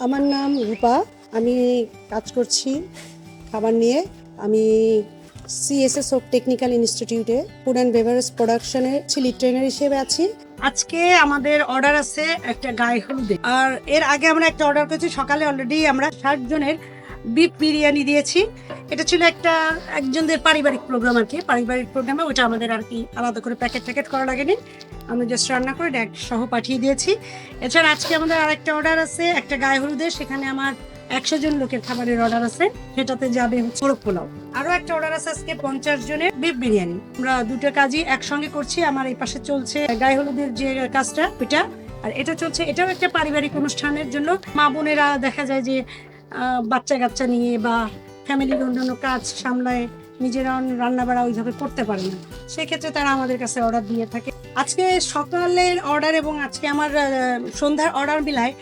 আমার নাম রূপা। আমি কাজ করছি খাবার নিয়ে। আমি সিএসএস অফ টেকনিক্যাল ইনস্টিটিউটে ফুড অ্যান্ড বেভারেজ প্রোডাকশনের লিড ট্রেনার হিসেবে আছি। আজকে আমাদের অর্ডার আছে একটা গায়ে হলুদে, আর এর আগে আমরা একটা অর্ডার করেছি সকালে। অলরেডি আমরা 60 জনের বিফ বিরিয়ানি দিয়েছি। এটা ছিল একজনদের পারিবারিক প্রোগ্রাম আর কি। পারিবারিক প্রোগ্রামে ওটা আমাদের আর কি আলাদা করে প্যাকেট করা লাগেনি, আমরা জাস্ট রান্না করে ডাইরেক্ট সহ পাঠিয়ে দিয়েছি। এছাড়া আজকে আমাদের আরেকটা অর্ডার আছে একটা গায়ে হলুদের, সেখানে আমার 100 জন লোকের খাবারের অর্ডার আছে, সেটাতে যাবে মোরগ পোলাও। আরো একটা অর্ডার আছে আজকে 50 জনের বিফ বিরিয়ানি। আমরা দুটো কাজই একসঙ্গে করছি। আমার এই পাশে চলছে গায়ে হলুদের যে কাজটা ওইটা, আর এটা চলছে, এটাও একটা পারিবারিক অনুষ্ঠানের জন্য। মা বোনেরা দেখা যায় যে বাচ্চা কাচ্চা নিয়ে বা ফ্যামিলির অন্যান্য কাজ সামলায় নিজেরা রান্না বাড়া ওইভাবে করতে পারে না, সেক্ষেত্রে তারা আমাদের কাছে অর্ডার দিয়ে থাকে। আজকে সকালের অর্ডার এবং আজকে আমার সন্ধ্যার অর্ডার মিলায়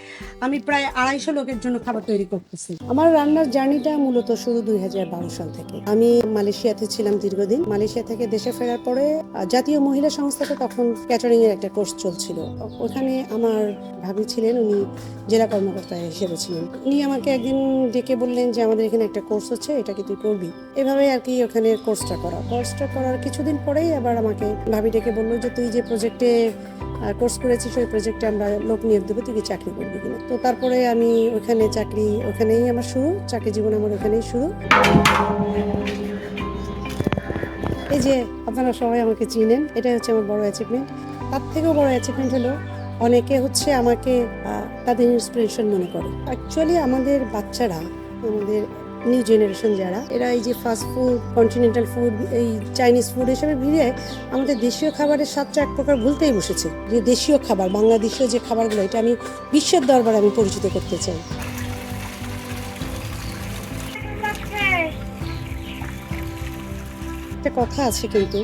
আমি প্রায় 250 লোকের জন্য খাবার তৈরি করতেছি। আমার রান্নার জার্নিটা মূলত শুরু 2012 সাল থেকে। আমি মালয়েশিয়াতে ছিলাম দীর্ঘদিন। মালয়েশিয়া থেকে দেশে ফেরার পরে জাতীয় মহিলা সংস্থাতে তখন ক্যাটারিং এর একটা কোর্স চলছিল। ওখানে আমার ভাবি ছিলেন, উনি জেলা কর্মকর্তা হিসেবে ছিলেন। উনি আমাকে একদিন ডেকে বললেন যে আমাদের এখানে একটা কোর্স হচ্ছে, এটা কি তুই করবি? এভাবে আর কি ওখানে কোর্সটা করার কিছুদিন পরেই আবার আমাকে ভাবি ডেকে বললো যে তুই যে প্রজেক্টে কোর্স করেছিস ওই প্রজেক্টে আমরা লোক নিয়োগ দেবো, তুই কি চাকরি করবি কিনা। তো তারপরে আমি ওখানেই আমার শুরু, চাকরি জীবন আমার ওখানেই শুরু। এই যে আপনারা সবাই আমাকে চিনেন, এটাই হচ্ছে আমার বড় অ্যাচিভমেন্ট। তার থেকেও বড় অ্যাচিভমেন্ট হলো অনেকে হচ্ছে আমাকে তাদের ইন্সপিরেশন মনে করে। অ্যাকচুয়ালি আমাদের বাচ্চারা, আমাদের নিউ জেনারেশন যারা, এরা এই যে ফাস্ট ফুড, কন্টিনেন্টাল ফুড, এই চাইনিজ ফুড হিসেবে ভিড়ে আমাদের দেশীয় খাবারের স্বাদটা এক প্রকার ভুলতেই বসেছে। যে দেশীয় খাবার, বাংলাদেশীয় যে খাবারগুলো, এটা আমি বিশ্বের দরবারে আমি পরিচিত করতে চাই। একটা কথা আছে কিন্তু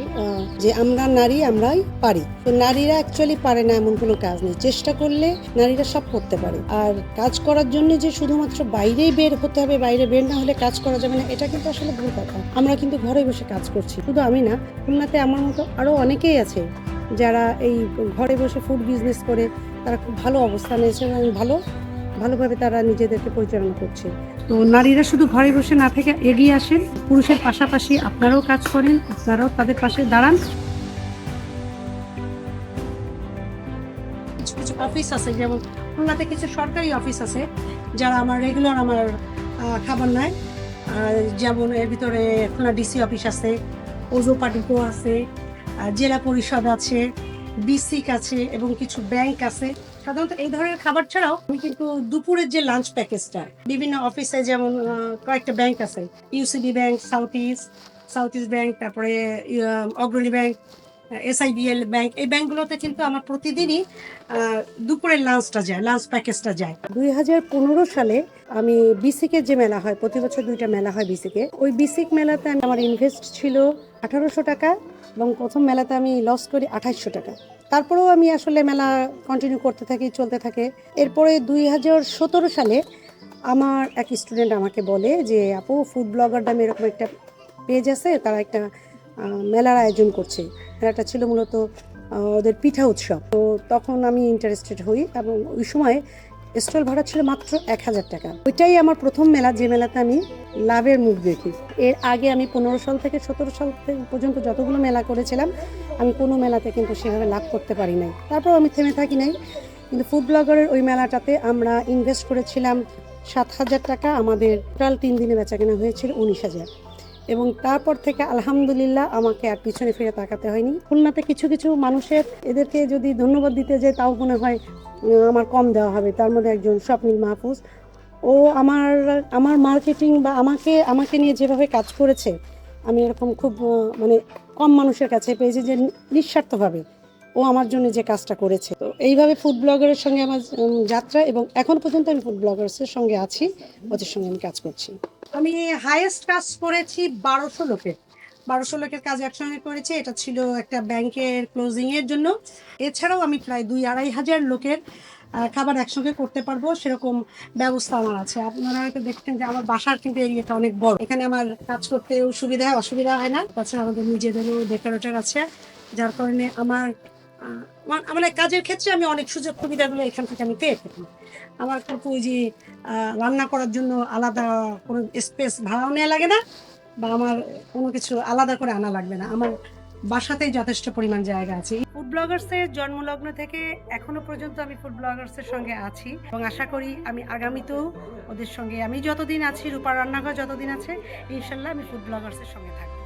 যে আমরা নারী, আমরাই পারি। তো নারীরা অ্যাকচুয়ালি পারে না এমন কোনো কাজ নেই। চেষ্টা করলে নারীরা সব করতে পারে। আর কাজ করার জন্য যে শুধুমাত্র বাইরেই বের হতে হবে, বাইরে বের না হলে কাজ করা যাবে না, এটা কিন্তু আসলে ভুল কথা। আমরা কিন্তু ঘরে বসে কাজ করছি, শুধু আমি না, খুলনাতে আমার মতো আরো অনেকেই আছে যারা এই ঘরে বসে ফুড বিজনেস করে তারা খুব ভালো অবস্থানে আছে এবং ভালোভাবে তারা নিজেদেরকে পরিচালনা করছে। তো নারীরা শুধু ঘরে বসে না থেকে এগিয়ে আসেন, পুরুষের পাশাপাশি আপনারাও কাজ করেন, আপনারাও তাদের পাশে দাঁড়ান। কিছু কিছু অফিস আছে, যেমন খুলনাতে কিছু সরকারি অফিস আছে যারা আমার রেগুলার আমার খাবার নেয়। যেমন এর ভিতরে খুলনা ডিসি অফিস আছে, ওজো পাটিকো আছে, জেলা পরিষদ আছে, বিসিক আছে এবং কিছু ব্যাংক আছে। সাধারণত এই ধরনের খাবার ছাড়াও আমি কিন্তু দুপুরের যে লাঞ্চ প্যাকেজটা বিভিন্ন অফিসে, যেমন কয়েকটা ব্যাংক আছে, UCB bank, south east bank, তারপরে অগ্রণী ব্যাংক, এসআইবিএল ব্যাংক, এই ব্যাংকগুলোতে কিন্তু আমার প্রতিদিনই দুপুরের লাঞ্চ প্যাকেজটা যায়। 2015 সালে আমি বিসিকের যে মেলা হয়, প্রতি বছর 2টা মেলা হয় বিসিকে, ওই বিসিক মেলাতে আমার ইনভেস্ট ছিল 1800 টাকা এবং প্রথম মেলাতে আমি লস করি 2800 টাকা। তারপরেও আমি আসলে মেলা কন্টিনিউ করতে থাকি, চলতে থাকে। এরপরে 2017 সালে আমার এক স্টুডেন্ট আমাকে বলে যে আপু, ফুড ব্লগার নামে এরকম একটা পেজ আছে, তারা একটা মেলার আয়োজন করছে। মেলাটা ছিল মূলত ওদের পিঠা উৎসব। তো তখন আমি ইন্টারেস্টেড হই এবং ওই সময় স্টল ভাড়া ছিল মাত্র 1000 টাকা। ওইটাই আমার প্রথম মেলা, যে মেলাতে আমি লাভের মুখ দেখি। এর আগে আমি 15 সাল থেকে 17 সাল পর্যন্ত যতগুলো মেলা করেছিলাম, আমি কোনো মেলাতে কিন্তু সেভাবে লাভ করতে পারি নাই। তারপর আমি থেমে থাকি নাই। কিন্তু ফুড ব্লগারের ওই মেলাটাতে আমরা ইনভেস্ট করেছিলাম 7000 টাকা। আমাদের টোটাল 3 দিনে বেচা কেনা হয়েছিল 19,000। এবং তারপর থেকে আলহামদুলিল্লাহ আমাকে আর পিছনে ফিরে তাকাতে হয়নি। খুলনাতে কিছু কিছু মানুষের, এদেরকে যদি ধন্যবাদ দিতে যাই তাও মনে হয় আমার কম দেওয়া হবে। তার মধ্যে একজন স্বপ্নিল মাহফুজ, ও আমার মার্কেটিং বা আমাকে নিয়ে যেভাবে কাজ করেছে, আমি এরকম খুব মানে কম মানুষের কাছে পেয়েছি যে নিঃস্বার্থভাবে ও আমার জন্য যে কাজটা করেছে। তো এইভাবে ফুড ব্লগারের সঙ্গে আমার যাত্রা, এবং এখন পর্যন্ত আমি ফুড ব্লগার্সের সঙ্গে আছি, ওদের সঙ্গে আমি কাজ করছি। আমি হাইয়েস্ট কাজ করেছি 1200 লোকের কাজ একসঙ্গে করেছি। এটা ছিল একটা ব্যাংকের ক্লোজিং এর জন্য। এছাড়াও আমি প্রায় 2-2,500 লোকের খাবার একসঙ্গে করতে পারবো, সেরকম ব্যবস্থা আমার আছে। আপনারা হয়তো দেখছেন যে আমার বাসার কিন্তু এরিয়াটা অনেক বড়, এখানে আমার কাজ করতেও সুবিধা হয়, অসুবিধা হয় না। তাছাড়া আমাদের নিজেদেরও ডেকোরেটর আছে, যার কারণে আমার আমার এই কাজের ক্ষেত্রে আমি অনেক সুযোগ সুবিধাগুলো এখান থেকে আমি পেয়ে থাকি। আমার কিন্তু ওই যে রান্না করার জন্য আলাদা কোনো স্পেস ভাড়াও নেওয়া লাগে না, বা আমার কোনো কিছু আলাদা করে আনা লাগবে না। আমার বাসাতেই যথেষ্ট পরিমাণ জায়গা আছে। ফুড ব্লগার্স এর জন্মলগ্ন থেকে এখনো পর্যন্ত আমি ফুড ব্লগার্স এর সঙ্গে আছি এবং আশা করি আমি আগামীতেও ওদের সঙ্গে, আমি যতদিন আছি, রূপার রান্নাঘর যতদিন আছে, ইনশাল্লাহ আমি ফুড ব্লগার্স এর সঙ্গে থাকবো।